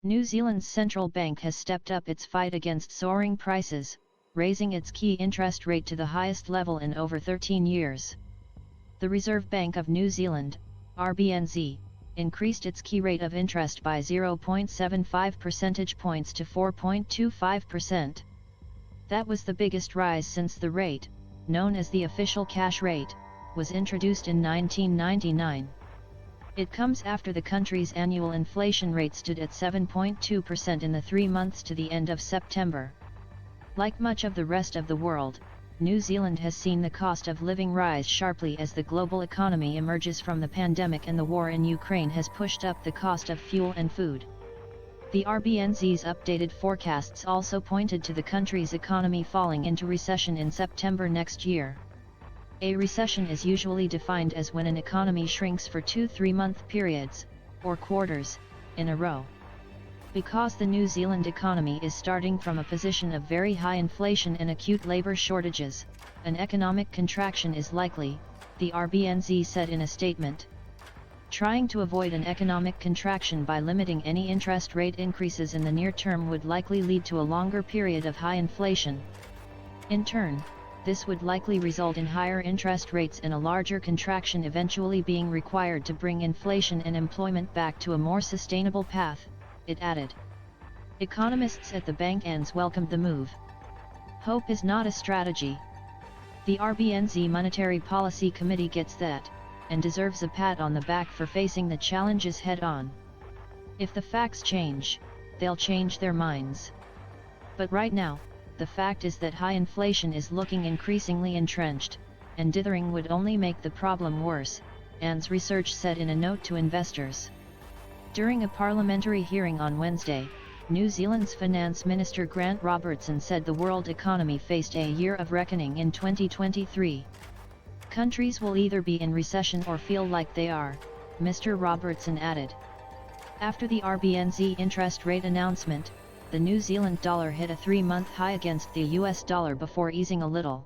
New Zealand's central bank has stepped up its fight against soaring prices, raising its key interest rate to the highest level in over 13 years. The Reserve Bank of New Zealand, RBNZ, increased its key rate of interest by 0.75 percentage points to 4.25%. That was the biggest rise since the rate, known as the official cash rate, was introduced in 1999. It comes after the country's annual inflation rate stood at 7.2% in the 3 months to the end of September. Like much of the rest of the world, New Zealand has seen the cost of living rise sharply as the global economy emerges from the pandemic, and the war in Ukraine has pushed up the cost of fuel and food. The RBNZ's updated forecasts also pointed to the country's economy falling into recession in September next year. A recession is usually defined as when an economy shrinks for 2 3-month periods, or quarters, in a row. Because the New Zealand economy is starting from a position of very high inflation and acute labour shortages, an economic contraction is likely, the RBNZ said in a statement. Trying to avoid an economic contraction by limiting any interest rate increases in the near term would likely lead to a longer period of high inflation. In turn, this would likely result in higher interest rates and a larger contraction eventually being required to bring inflation and employment back to a more sustainable path, it added. Economists at the bank ends welcomed the move. Hope is not a strategy. The RBNZ Monetary Policy Committee gets that, and deserves a pat on the back for facing the challenges head-on. If the facts change, they'll change their minds. But right now, the fact is that high inflation is looking increasingly entrenched, and dithering would only make the problem worse, ANZ research said in a note to investors. During a parliamentary hearing on Wednesday, New Zealand's Finance Minister Grant Robertson said the world economy faced a year of reckoning in 2023. Countries will either be in recession or feel like they are, Mr. Robertson added. After the RBNZ interest rate announcement, the New Zealand dollar hit a 3-month high against the US dollar before easing a little.